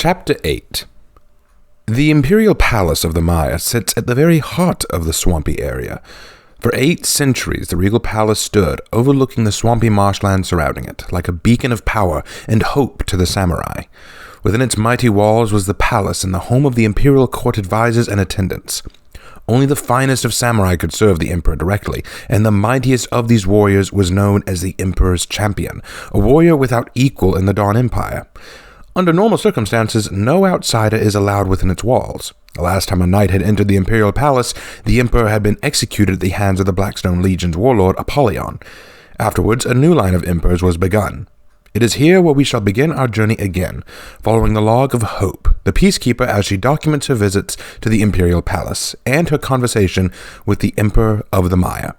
Chapter 8. The imperial palace of the Maya sits at the very heart of the swampy area. For 8 centuries, the regal palace stood, overlooking the swampy marshland surrounding it, like a beacon of power and hope to the samurai. Within its mighty walls was the palace and the home of the imperial court advisors and attendants. Only the finest of samurai could serve the emperor directly, and the mightiest of these warriors was known as the emperor's champion, a warrior without equal in the Dawn Empire. Under normal circumstances, no outsider is allowed within its walls. The last time a knight had entered the imperial palace, the emperor had been executed at the hands of the Blackstone Legion's warlord Apollyon. Afterwards, a new line of emperors was begun. It is here where we shall begin our journey again, following the log of Hope, the peacekeeper, as she documents her visits to the imperial palace and her conversation with the emperor of the Maya.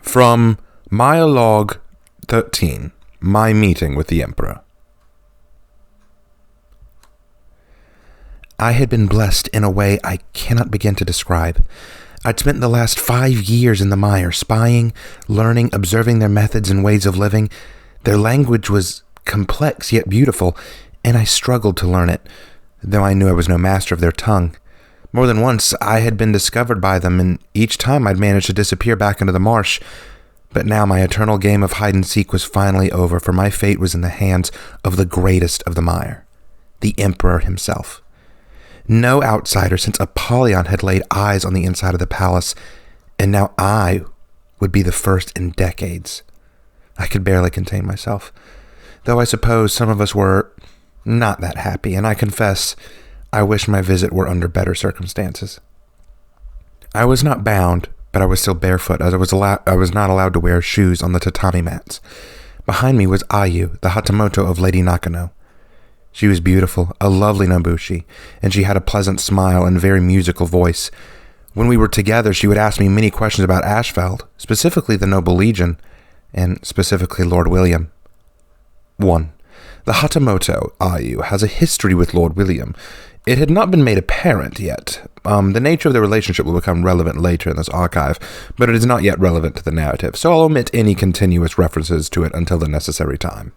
From Maya Log 13, My Meeting with the Emperor. I had been blessed in a way I cannot begin to describe. I'd spent the last 5 years in the Mire, spying, learning, observing their methods and ways of living. Their language was complex yet beautiful, and I struggled to learn it, though I knew I was no master of their tongue. More than once, I had been discovered by them, and each time I'd managed to disappear back into the marsh. But now my eternal game of hide-and-seek was finally over, for my fate was in the hands of the greatest of the Mire, the Emperor himself. No outsider since Apollyon had laid eyes on the inside of the palace, and now I would be the first in decades. I could barely contain myself, though I suppose some of us were not that happy, and I confess I wish my visit were under better circumstances. I was not bound, but I was still barefoot, as I was not allowed to wear shoes on the tatami mats. Behind me was Ayu, the Hatamoto of Lady Nakano. She was beautiful, a lovely Nobushi, and she had a pleasant smile and very musical voice. When we were together, she would ask me many questions about Ashfeld, specifically the Noble Legion, and specifically Lord William. 1. The Hatamoto, Ayu, has a history with Lord William. It had not been made apparent yet. The nature of the relationship will become relevant later in this archive, but it is not yet relevant to the narrative, so I'll omit any continuous references to it until the necessary time.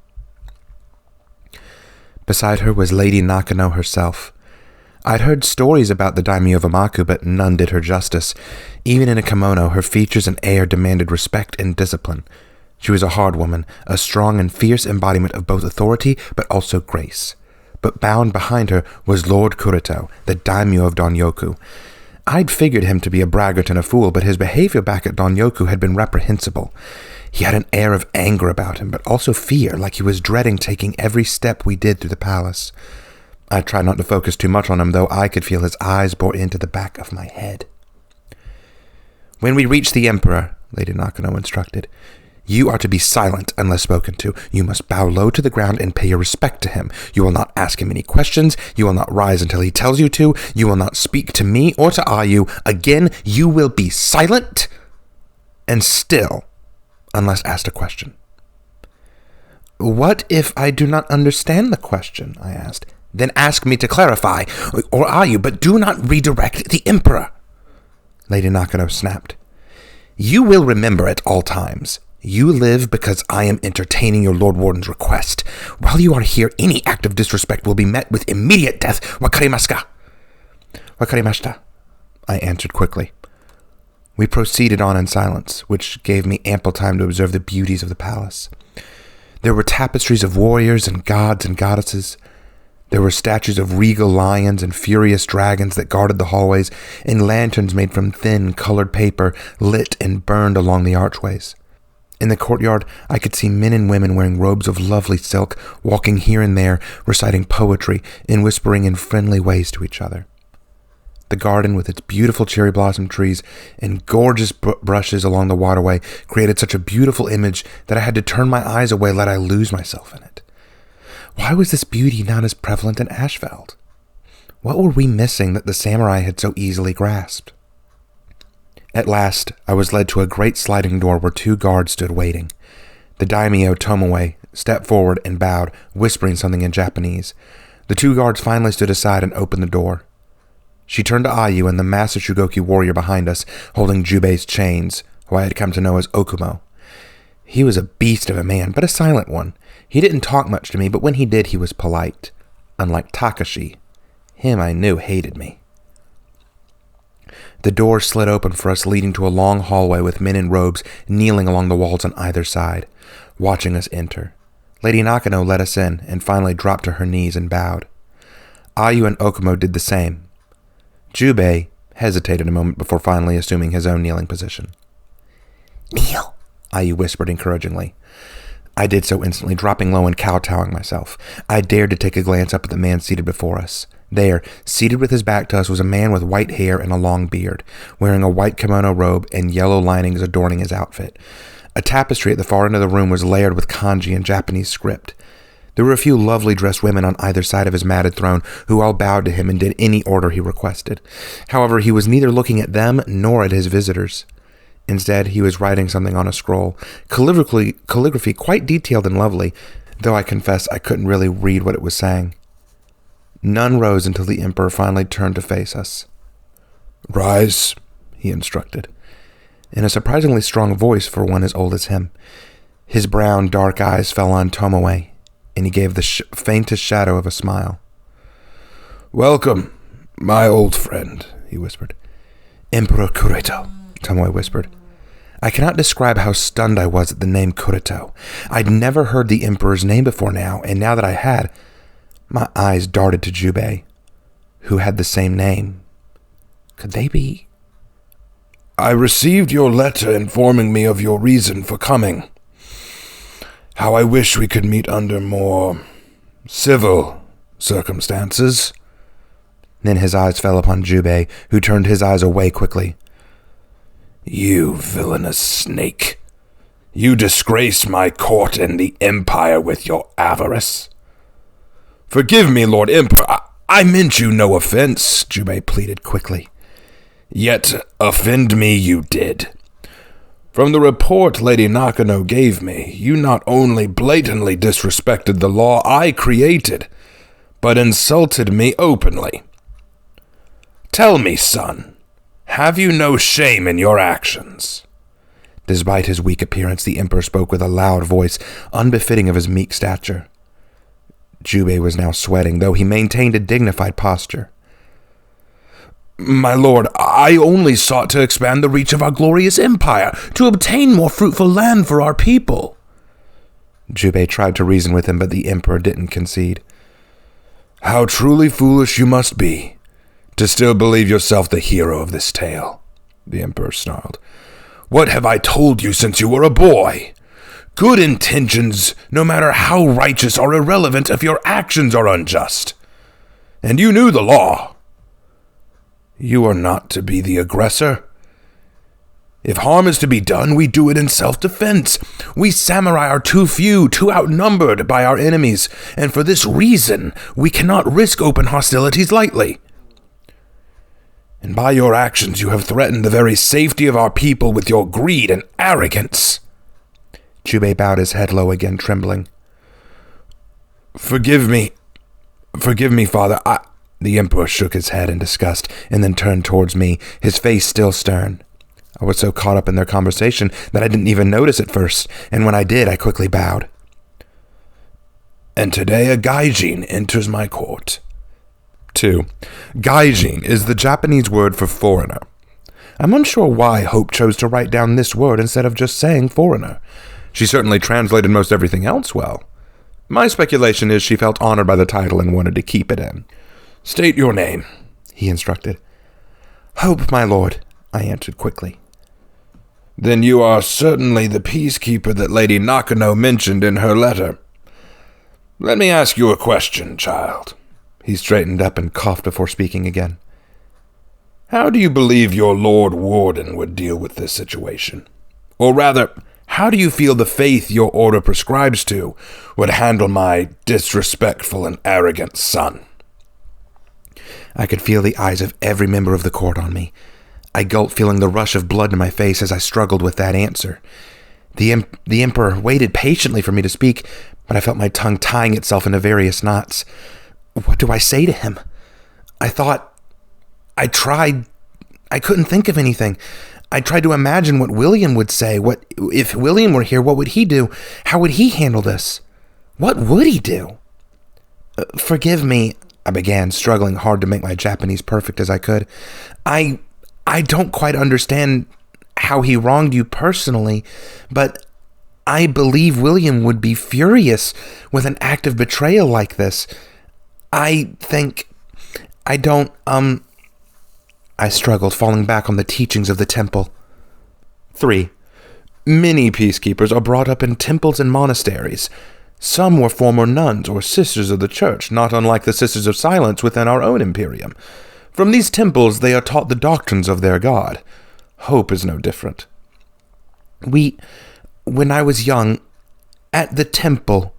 Beside her was Lady Nakano herself. I'd heard stories about the daimyo of Amaku, but none did her justice. Even in a kimono, her features and air demanded respect and discipline. She was a hard woman, a strong and fierce embodiment of both authority but also grace. But bound behind her was Lord Kurito, the daimyo of Donyoku. I'd figured him to be a braggart and a fool, but his behavior back at Donyoku had been reprehensible. He had an air of anger about him, but also fear, like he was dreading taking every step we did through the palace. I tried not to focus too much on him, though I could feel his eyes bore into the back of my head. When we reach the Emperor, Lady Nakano instructed, you are to be silent unless spoken to. You must bow low to the ground and pay your respect to him. You will not ask him any questions. You will not rise until he tells you to. You will not speak to me or to Ayu. Again, you will be silent and still, unless asked a question. What if I do not understand the question? I asked. Then ask me to clarify, or Ayu, but do not redirect the Emperor. Lady Nakano snapped. You will remember at all times. You live because I am entertaining your Lord Warden's request. While you are here, any act of disrespect will be met with immediate death. Wakarimasu ka? Wakarimashita, I answered quickly. We proceeded on in silence, which gave me ample time to observe the beauties of the palace. There were tapestries of warriors and gods and goddesses. There were statues of regal lions and furious dragons that guarded the hallways, and lanterns made from thin, colored paper lit and burned along the archways. In the courtyard, I could see men and women wearing robes of lovely silk, walking here and there, reciting poetry and whispering in friendly ways to each other. The garden, with its beautiful cherry blossom trees and gorgeous brushes along the waterway, created such a beautiful image that I had to turn my eyes away lest I lose myself in it. Why was this beauty not as prevalent in Ashfeld? What were we missing that the samurai had so easily grasped? At last, I was led to a great sliding door where 2 guards stood waiting. The daimyo Tomoe stepped forward and bowed, whispering something in Japanese. The 2 guards finally stood aside and opened the door. She turned to Ayu and the massive Shugoki warrior behind us, holding Jubei's chains, who I had come to know as Okumo. He was a beast of a man, but a silent one. He didn't talk much to me, but when he did, he was polite. Unlike Takashi, him I knew hated me. The door slid open for us, leading to a long hallway with men in robes kneeling along the walls on either side, watching us enter. Lady Nakano led us in and finally dropped to her knees and bowed. Ayu and Okumo did the same. Jubei hesitated a moment before finally assuming his own kneeling position. "Kneel," Ayu whispered encouragingly. I did so instantly, dropping low and kowtowing myself. I dared to take a glance up at the man seated before us. There, seated with his back to us, was a man with white hair and a long beard, wearing a white kimono robe and yellow linings adorning his outfit. A tapestry at the far end of the room was layered with kanji and Japanese script. There were a few lovely dressed women on either side of his matted throne who all bowed to him and did any order he requested. However, he was neither looking at them nor at his visitors. Instead, he was writing something on a scroll, calligraphy quite detailed and lovely, though I confess I couldn't really read what it was saying. None rose until the Emperor finally turned to face us. "Rise," he instructed, in a surprisingly strong voice for one as old as him. His brown, dark eyes fell on Tomoe, and he gave the faintest shadow of a smile. "Welcome, my old friend," he whispered. "Emperor Kurito," Tomoe whispered. I cannot describe how stunned I was at the name Kurito. I'd never heard the Emperor's name before now, and now that I had, my eyes darted to Jubei, who had the same name. Could they be? "I received your letter informing me of your reason for coming. How I wish we could meet under more civil circumstances." Then his eyes fell upon Jubei, who turned his eyes away quickly. "You villainous snake. You disgrace my court and the Empire with your avarice." "Forgive me, Lord Emperor. I meant you no offense," Jubei pleaded quickly. "Yet offend me you did. From the report Lady Nakano gave me, you not only blatantly disrespected the law I created, but insulted me openly. Tell me, son, have you no shame in your actions?" Despite his weak appearance, the Emperor spoke with a loud voice, unbefitting of his meek stature. Jubei was now sweating, though he maintained a dignified posture. "My lord, I only sought to expand the reach of our glorious empire, to obtain more fruitful land for our people." Jubei tried to reason with him, but the Emperor didn't concede. "How truly foolish you must be to still believe yourself the hero of this tale," the Emperor snarled. "What have I told you since you were a boy? Good intentions, no matter how righteous, are irrelevant if your actions are unjust. And you knew the law. You are not to be the aggressor. If harm is to be done, we do it in self-defense. We samurai are too few, too outnumbered by our enemies, and for this reason, we cannot risk open hostilities lightly. And by your actions, you have threatened the very safety of our people with your greed and arrogance." Jubei bowed his head low again, trembling. Forgive me, Father. The Emperor shook his head in disgust and then turned towards me, his face still stern. I was so caught up in their conversation that I didn't even notice at first, and when I did, I quickly bowed. "And today a gaijin enters my court." 2. Gaijin is the Japanese word for foreigner. I'm unsure why Hope chose to write down this word instead of just saying foreigner. She certainly translated most everything else well. My speculation is she felt honored by the title and wanted to keep it in. "State your name," he instructed. "Hope, my lord," I answered quickly. "Then you are certainly the peacekeeper that Lady Nakano mentioned in her letter. Let me ask you a question, child." He straightened up and coughed before speaking again. "How do you believe your Lord Warden would deal with this situation? Or rather, how do you feel the faith your order prescribes to would handle my disrespectful and arrogant son?" I could feel the eyes of every member of the court on me. I gulped, feeling the rush of blood to my face as I struggled with that answer. The Emperor waited patiently for me to speak, but I felt my tongue tying itself into various knots. What do I say to him? I couldn't think of anything. I tried to imagine what William would say. If William were here, what would he do? How would he handle this? What would he do? Forgive me, I began, struggling hard to make my Japanese perfect as I could. I don't quite understand how he wronged you personally, but I believe William would be furious with an act of betrayal like this. I struggled, falling back on the teachings of the temple. 3. Many peacekeepers are brought up in temples and monasteries. Some were former nuns or sisters of the church, not unlike the Sisters of Silence within our own imperium. From these temples they are taught the doctrines of their god. Hope is no different. When I was young, at the temple,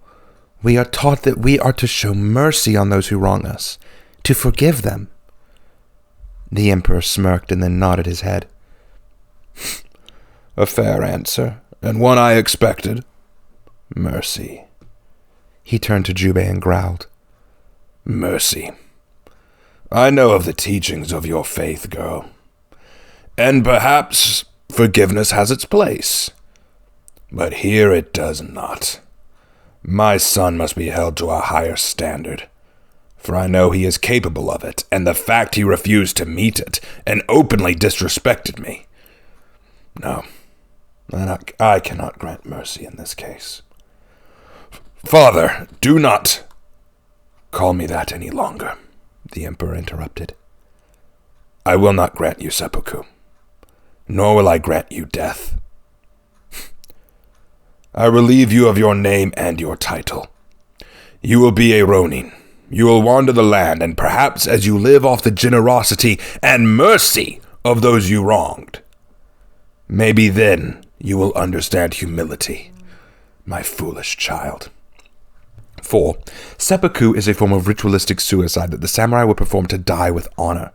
we are taught that we are to show mercy on those who wrong us, to forgive them. The Emperor smirked and then nodded his head. A fair answer, and one I expected. Mercy. He turned to Jubei and growled. Mercy. I know of the teachings of your faith, girl. And perhaps forgiveness has its place. But here it does not. My son must be held to a higher standard, for I know he is capable of it, and the fact he refused to meet it and openly disrespected me. No, I cannot grant mercy in this case. Father, do not call me that any longer, the Emperor interrupted. I will not grant you seppuku, nor will I grant you death. I relieve you of your name and your title. You will be a Ronin. You will wander the land, and perhaps as you live off the generosity and mercy of those you wronged, maybe then you will understand humility, my foolish child. 4. Seppuku is a form of ritualistic suicide that the samurai would perform to die with honor.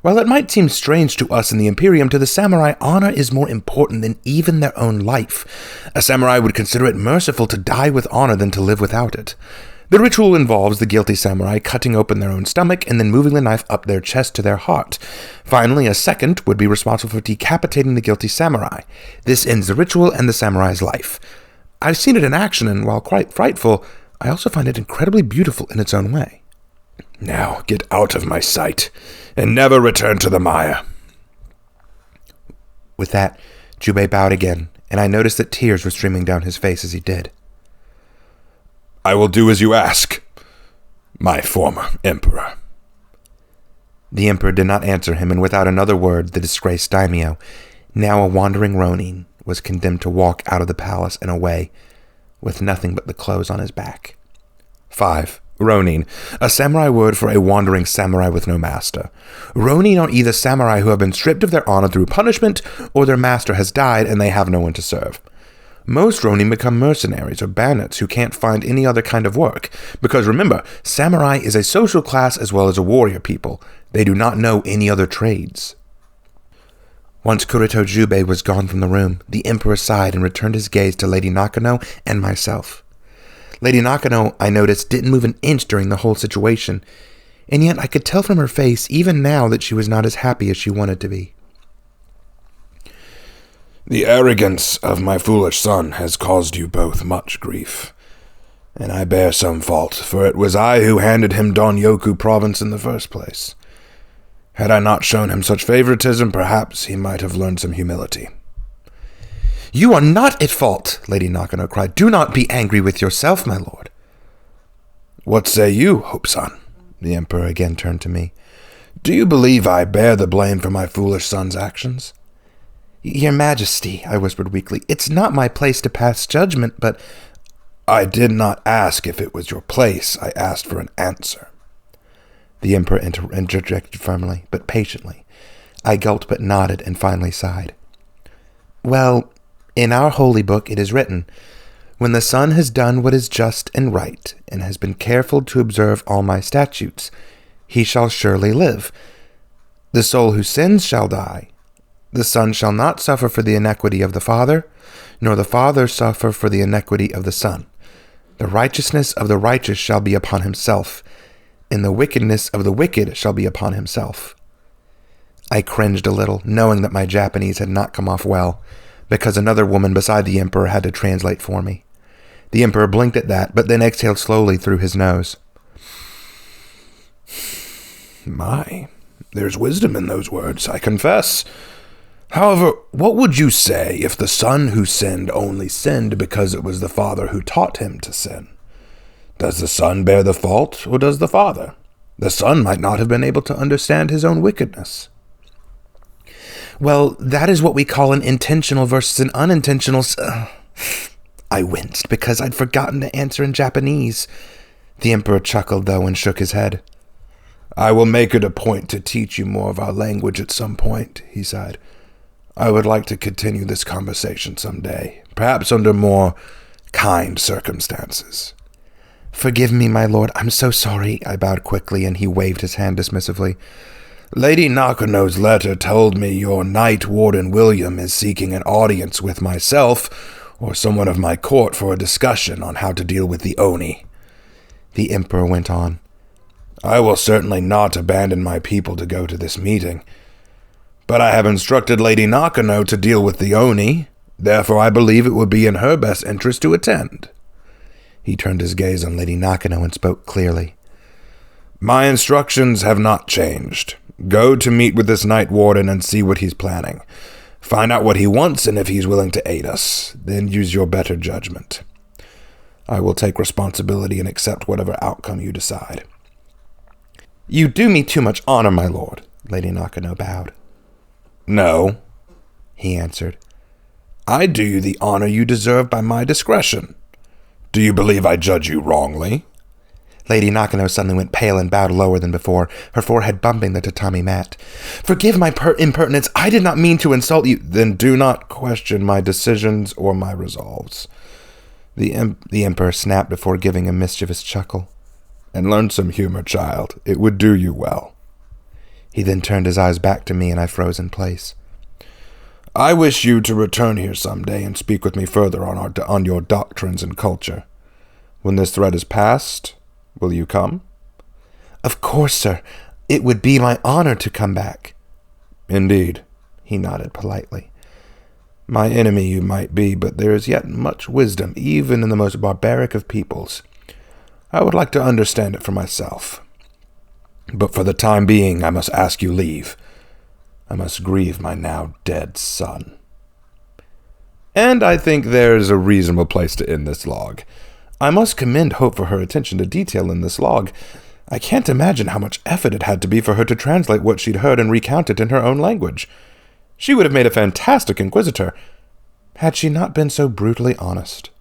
While it might seem strange to us in the Imperium, to the samurai, honor is more important than even their own life. A samurai would consider it merciful to die with honor than to live without it. The ritual involves the guilty samurai cutting open their own stomach and then moving the knife up their chest to their heart. Finally, a second would be responsible for decapitating the guilty samurai. This ends the ritual and the samurai's life. I've seen it in action, and while quite frightful, I also find it incredibly beautiful in its own way. Now get out of my sight, and never return to the mire. With that, Jubei bowed again, and I noticed that tears were streaming down his face as he did. I will do as you ask, my former emperor. The emperor did not answer him, and without another word, the disgraced daimyo, now a wandering ronin, was condemned to walk out of the palace and away, with nothing but the clothes on his back. 5. Ronin, a samurai word for a wandering samurai with no master. Ronin are either samurai who have been stripped of their honor through punishment, or their master has died and they have no one to serve. Most Ronin become mercenaries or bandits who can't find any other kind of work, because remember, samurai is a social class as well as a warrior people. They do not know any other trades. Once Kurito Jubei was gone from the room, the emperor sighed and returned his gaze to Lady Nakano and myself. Lady Nakano, I noticed, didn't move an inch during the whole situation, and yet I could tell from her face, even now, that she was not as happy as she wanted to be. The arrogance of my foolish son has caused you both much grief, and I bear some fault, for it was I who handed him Donyoku province in the first place. Had I not shown him such favoritism, perhaps he might have learned some humility. You are not at fault, Lady Nakano cried. Do not be angry with yourself, my lord. What say you, Hope-san? The emperor again turned to me. Do you believe I bear the blame for my foolish son's actions? Your Majesty, I whispered weakly, it's not my place to pass judgment, but... I did not ask if it was your place. I asked for an answer. The emperor interjected firmly, but patiently. I gulped but nodded and finally sighed. Well, in our holy book it is written, when the son has done what is just and right, and has been careful to observe all my statutes, he shall surely live. The soul who sins shall die. The son shall not suffer for the iniquity of the father, nor the father suffer for the iniquity of the son. The righteousness of the righteous shall be upon himself, and the wickedness of the wicked shall be upon himself. I cringed a little, knowing that my Japanese had not come off well, because another woman beside the emperor had to translate for me. The emperor blinked at that, but then exhaled slowly through his nose. My, there's wisdom in those words, I confess. However, what would you say if the son who sinned only sinned because it was the father who taught him to sin? Does the son bear the fault, or does the father? The son might not have been able to understand his own wickedness. Well, that is what we call an intentional versus an unintentional... I winced because I'd forgotten to answer in Japanese. The emperor chuckled, though, and shook his head. I will make it a point to teach you more of our language at some point, he sighed. I would like to continue this conversation someday, perhaps under more kind circumstances. Forgive me, my lord, I'm so sorry, I bowed quickly, and he waved his hand dismissively. Lady Nakano's letter told me your Knight Warden William is seeking an audience with myself or someone of my court for a discussion on how to deal with the Oni. The emperor went on. I will certainly not abandon my people to go to this meeting. But I have instructed Lady Nakano to deal with the Oni, therefore I believe it would be in her best interest to attend. He turned his gaze on Lady Nakano and spoke clearly. My instructions have not changed. Go to meet with this Night Warden and see what he's planning. Find out what he wants and if he's willing to aid us. Then use your better judgment. I will take responsibility and accept whatever outcome you decide. You do me too much honor, my lord, Lady Nakano bowed. No, he answered. I do you the honor you deserve by my discretion. Do you believe I judge you wrongly? Lady Nakano suddenly went pale and bowed lower than before, her forehead bumping the tatami mat. Forgive my impertinence. I did not mean to insult you. Then do not question my decisions or my resolves. The emperor snapped before giving a mischievous chuckle. And learn some humor, child. It would do you well. He then turned his eyes back to me, and I froze in place. I wish you to return here someday and speak with me further on your doctrines and culture. When this threat is past, will you come? Of course, sir. It would be my honor to come back. Indeed, he nodded politely. My enemy you might be, but there is yet much wisdom, even in the most barbaric of peoples. I would like to understand it for myself. But for the time being, I must ask you leave. I must grieve my now dead son. And I think there's a reasonable place to end this log. I must commend Hope for her attention to detail in this log. I can't imagine how much effort it had to be for her to translate what she'd heard and recount it in her own language. She would have made a fantastic inquisitor, had she not been so brutally honest.